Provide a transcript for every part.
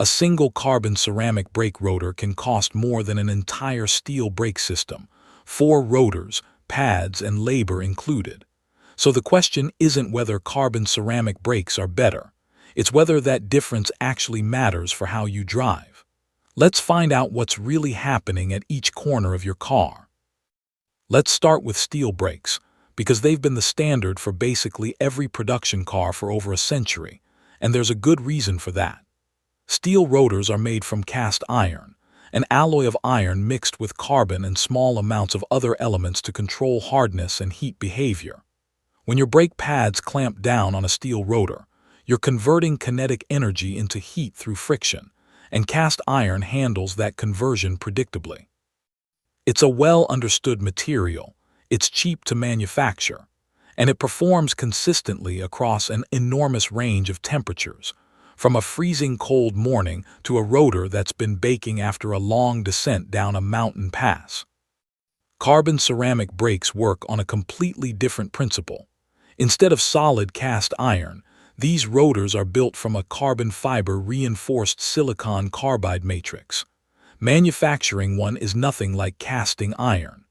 A single carbon ceramic brake rotor can cost more than an entire steel brake system, 4 rotors, pads, and labor included. So the question isn't whether carbon ceramic brakes are better. It's whether that difference actually matters for how you drive. Let's find out what's really happening at each corner of your car. Let's start with steel brakes, because they've been the standard for basically every production car for over a century, and there's a good reason for that. Steel rotors are made from cast iron, an alloy of iron mixed with carbon and small amounts of other elements to control hardness and heat behavior. When your brake pads clamp down on a steel rotor, you're converting kinetic energy into heat through friction, and cast iron handles that conversion predictably. It's a well-understood material, it's cheap to manufacture, and it performs consistently across an enormous range of temperatures, from a freezing cold morning to a rotor that's been baking after a long descent down a mountain pass. Carbon ceramic brakes work on a completely different principle. Instead of solid cast iron, these rotors are built from a carbon fiber reinforced silicon carbide matrix. Manufacturing one is nothing like casting iron.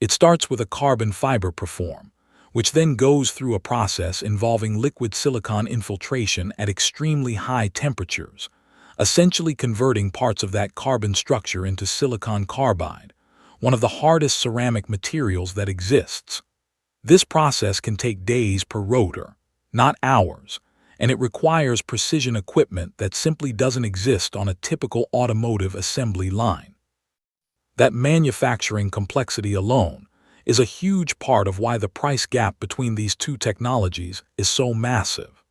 It starts with a carbon fiber preform, which then goes through a process involving liquid silicon infiltration at extremely high temperatures, essentially converting parts of that carbon structure into silicon carbide, one of the hardest ceramic materials that exists. This process can take days per rotor, not hours, and it requires precision equipment that simply doesn't exist on a typical automotive assembly line. That manufacturing complexity alone is a huge part of why the price gap between these two technologies is so massive.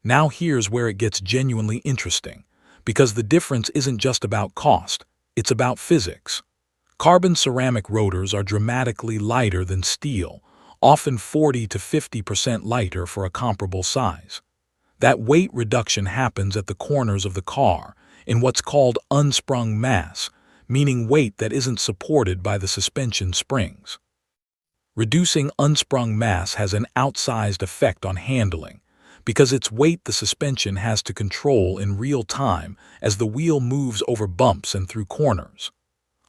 Now here's where it gets genuinely interesting, because the difference isn't just about cost, it's about physics. Carbon ceramic rotors are dramatically lighter than steel, often 40 to 50% lighter for a comparable size. That weight reduction happens at the corners of the car in what's called unsprung mass, meaning weight that isn't supported by the suspension springs. Reducing unsprung mass has an outsized effect on handling, because it's weight the suspension has to control in real time as the wheel moves over bumps and through corners.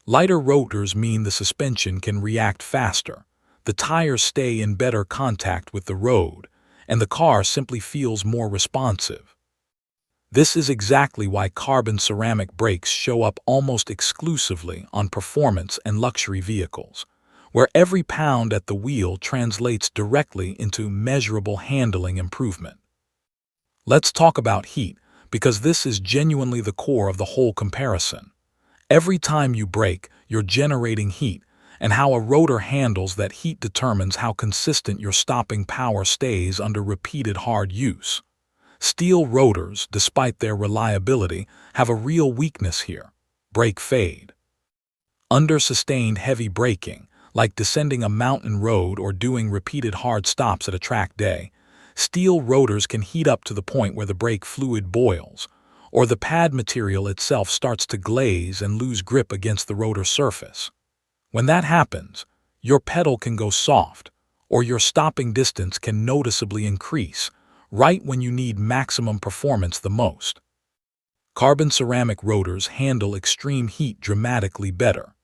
Lighter rotors mean the suspension can react faster, the tires stay in better contact with the road, and the car simply feels more responsive. This is exactly why carbon ceramic brakes show up almost exclusively on performance and luxury vehicles, where every pound at the wheel translates directly into measurable handling improvement. Let's talk about heat, because this is genuinely the core of the whole comparison. Every time you brake, you're generating heat, and how a rotor handles that heat determines how consistent your stopping power stays under repeated hard use. Steel rotors, despite their reliability, have a real weakness here: brake fade. Under sustained heavy braking, like descending a mountain road or doing repeated hard stops at a track day, steel rotors can heat up to the point where the brake fluid boils, or the pad material itself starts to glaze and lose grip against the rotor surface. When that happens, your pedal can go soft, or your stopping distance can noticeably increase, right when you need maximum performance the most. Carbon ceramic rotors handle extreme heat dramatically better.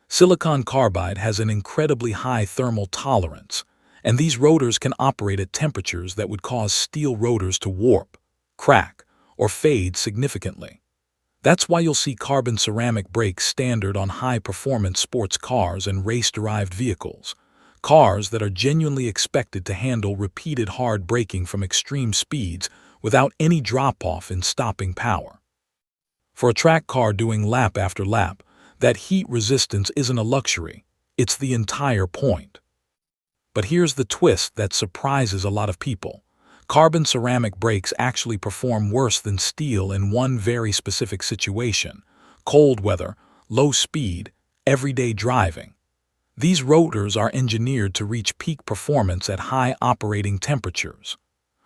Silicon carbide has an incredibly high thermal tolerance, and these rotors can operate at temperatures that would cause steel rotors to warp, crack, or fade significantly. That's why you'll see carbon ceramic brakes standard on high-performance sports cars and race-derived vehicles, cars that are genuinely expected to handle repeated hard braking from extreme speeds without any drop-off in stopping power. For a track car doing lap after lap, that heat resistance isn't a luxury, it's the entire point. But here's the twist that surprises a lot of people. Carbon ceramic brakes actually perform worse than steel in one very specific situation: cold weather, low speed, everyday driving. These rotors are engineered to reach peak performance at high operating temperatures.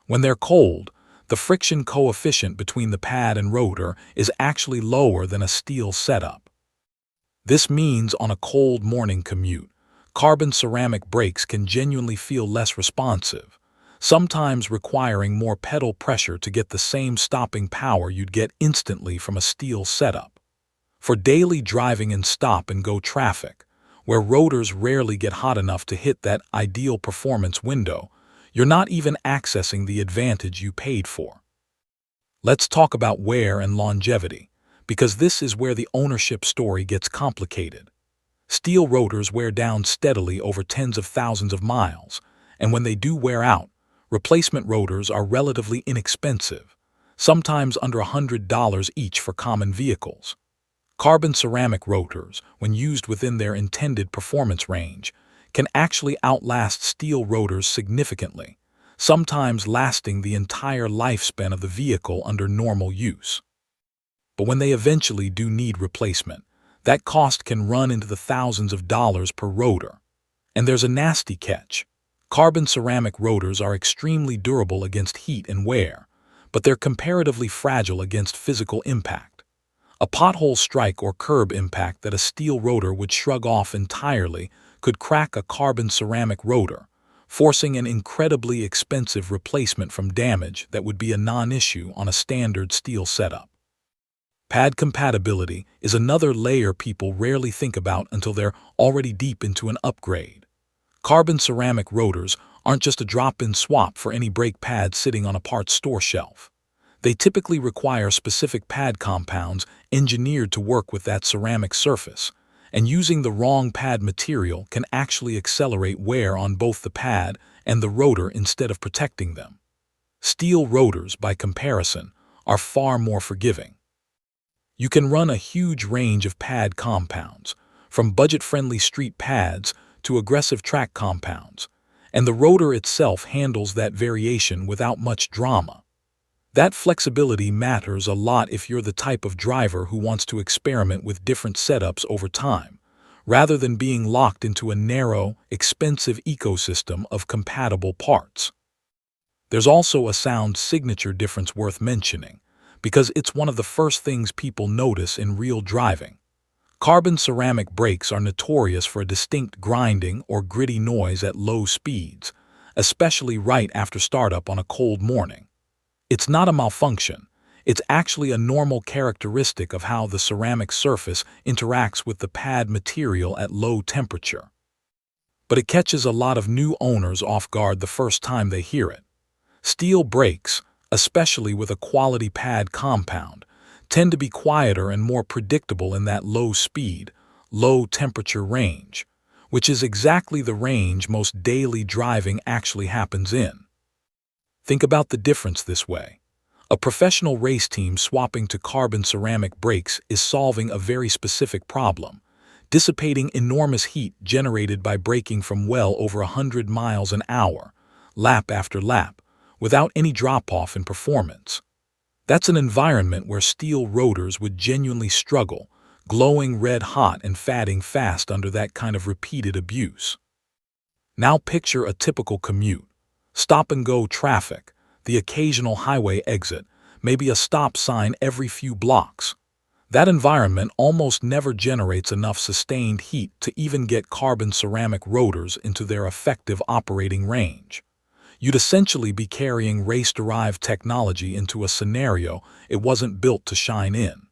When they're cold, the friction coefficient between the pad and rotor is actually lower than a steel setup. This means on a cold morning commute, carbon ceramic brakes can genuinely feel less responsive. sometimes requiring more pedal pressure to get the same stopping power you'd get instantly from a steel setup. For daily driving in stop-and-go traffic, where rotors rarely get hot enough to hit that ideal performance window, you're not even accessing the advantage you paid for. Let's talk about wear and longevity, because this is where the ownership story gets complicated. Steel rotors wear down steadily over tens of thousands of miles, and when they do wear out, replacement rotors are relatively inexpensive, sometimes under $100 each for common vehicles. Carbon ceramic rotors, when used within their intended performance range, can actually outlast steel rotors significantly, sometimes lasting the entire lifespan of the vehicle under normal use. But when they eventually do need replacement, that cost can run into the thousands of dollars per rotor. And there's a nasty catch. Carbon ceramic rotors are extremely durable against heat and wear, but they're comparatively fragile against physical impact. A pothole strike or curb impact that a steel rotor would shrug off entirely could crack a carbon ceramic rotor, forcing an incredibly expensive replacement from damage that would be a non-issue on a standard steel setup. Pad compatibility is another layer people rarely think about until they're already deep into an upgrade. Carbon ceramic rotors aren't just a drop-in swap for any brake pad sitting on a parts store shelf. They typically require specific pad compounds engineered to work with that ceramic surface, and using the wrong pad material can actually accelerate wear on both the pad and the rotor instead of protecting them. Steel rotors, by comparison, are far more forgiving. You can run a huge range of pad compounds, from budget-friendly street pads to aggressive track compounds, and the rotor itself handles that variation without much drama. That flexibility matters a lot if you're the type of driver who wants to experiment with different setups over time, rather than being locked into a narrow, expensive ecosystem of compatible parts. There's also a sound signature difference worth mentioning, because it's one of the first things people notice in real driving. Carbon ceramic brakes are notorious for a distinct grinding or gritty noise at low speeds, especially right after startup on a cold morning. It's not a malfunction, it's actually a normal characteristic of how the ceramic surface interacts with the pad material at low temperature. But it catches a lot of new owners off guard the first time they hear it. Steel brakes, especially with a quality pad compound, tend to be quieter and more predictable in that low speed, low temperature range, which is exactly the range most daily driving actually happens in. Think about the difference this way. A professional race team swapping to carbon ceramic brakes is solving a very specific problem, dissipating enormous heat generated by braking from well over 100 miles an hour, lap after lap, without any drop-off in performance. That's an environment where steel rotors would genuinely struggle, glowing red-hot and fatting fast under that kind of repeated abuse. Now picture a typical commute. Stop-and-go traffic, the occasional highway exit, maybe a stop sign every few blocks. That environment almost never generates enough sustained heat to even get carbon ceramic rotors into their effective operating range. You'd essentially be carrying race-derived technology into a scenario it wasn't built to shine in.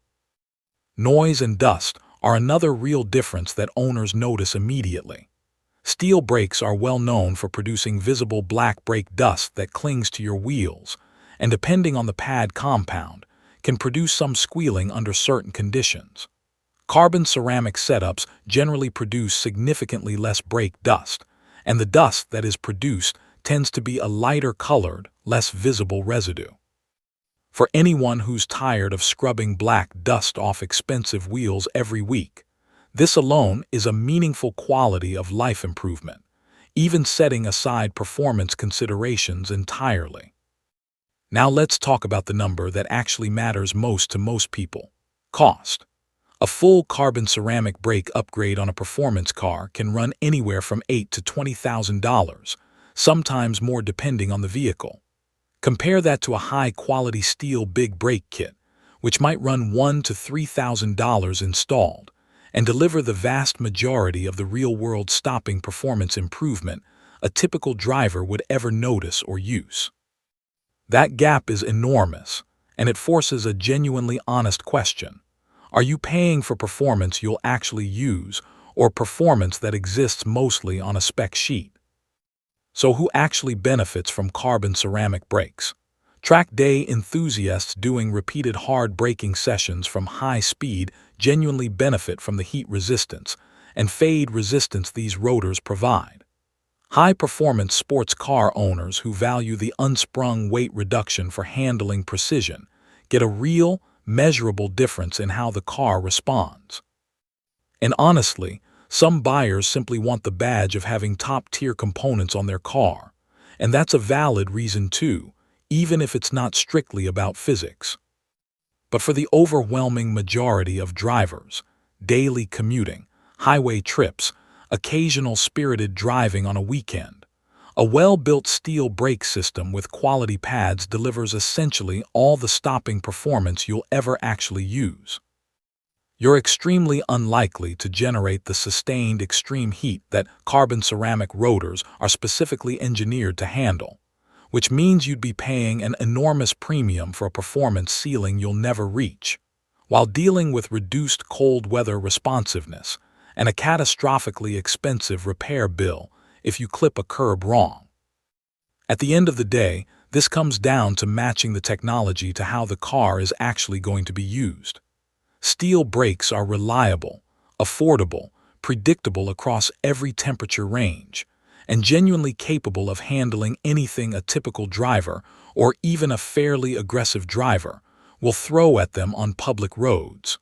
Noise and dust are another real difference that owners notice immediately. Steel brakes are well known for producing visible black brake dust that clings to your wheels, and depending on the pad compound, can produce some squealing under certain conditions. Carbon ceramic setups generally produce significantly less brake dust, and the dust that is produced tends to be a lighter colored, less visible residue. For anyone who's tired of scrubbing black dust off expensive wheels every week, this alone is a meaningful quality of life improvement, even setting aside performance considerations entirely. Now let's talk about the number that actually matters most to most people: cost. A full carbon ceramic brake upgrade on a performance car can run anywhere from $8,000 to $20,000, sometimes more depending on the vehicle. Compare that to a high-quality steel big brake kit, which might run $1,000 to $3,000 installed, and deliver the vast majority of the real-world stopping performance improvement a typical driver would ever notice or use. That gap is enormous, and it forces a genuinely honest question. Are you paying for performance you'll actually use, or performance that exists mostly on a spec sheet? So who actually benefits from carbon ceramic brakes? Track day enthusiasts doing repeated hard braking sessions from high speed genuinely benefit from the heat resistance and fade resistance these rotors provide. High-performance sports car owners who value the unsprung weight reduction for handling precision get a real, measurable difference in how the car responds. And honestly, some buyers simply want the badge of having top-tier components on their car, and that's a valid reason too, even if it's not strictly about physics. But for the overwhelming majority of drivers, daily commuting, highway trips, occasional spirited driving on a weekend, a well-built steel brake system with quality pads delivers essentially all the stopping performance you'll ever actually use. You're extremely unlikely to generate the sustained extreme heat that carbon ceramic rotors are specifically engineered to handle, which means you'd be paying an enormous premium for a performance ceiling you'll never reach, while dealing with reduced cold weather responsiveness and a catastrophically expensive repair bill if you clip a curb wrong. At the end of the day, this comes down to matching the technology to how the car is actually going to be used. Steel brakes are reliable, affordable, predictable across every temperature range, and genuinely capable of handling anything a typical driver, or even a fairly aggressive driver, will throw at them on public roads.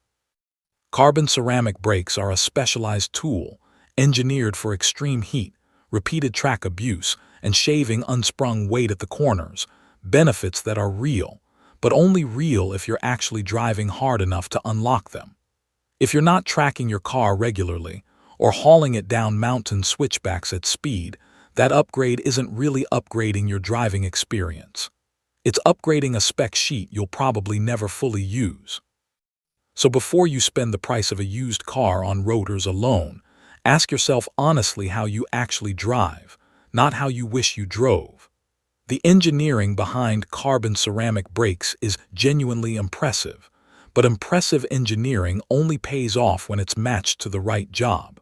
Carbon ceramic brakes are a specialized tool, engineered for extreme heat, repeated track abuse, and shaving unsprung weight at the corners, benefits that are real, but only real if you're actually driving hard enough to unlock them. If you're not tracking your car regularly, or hauling it down mountain switchbacks at speed, that upgrade isn't really upgrading your driving experience. It's upgrading a spec sheet you'll probably never fully use. So before you spend the price of a used car on rotors alone, ask yourself honestly how you actually drive, not how you wish you drove. The engineering behind carbon ceramic brakes is genuinely impressive, but impressive engineering only pays off when it's matched to the right job.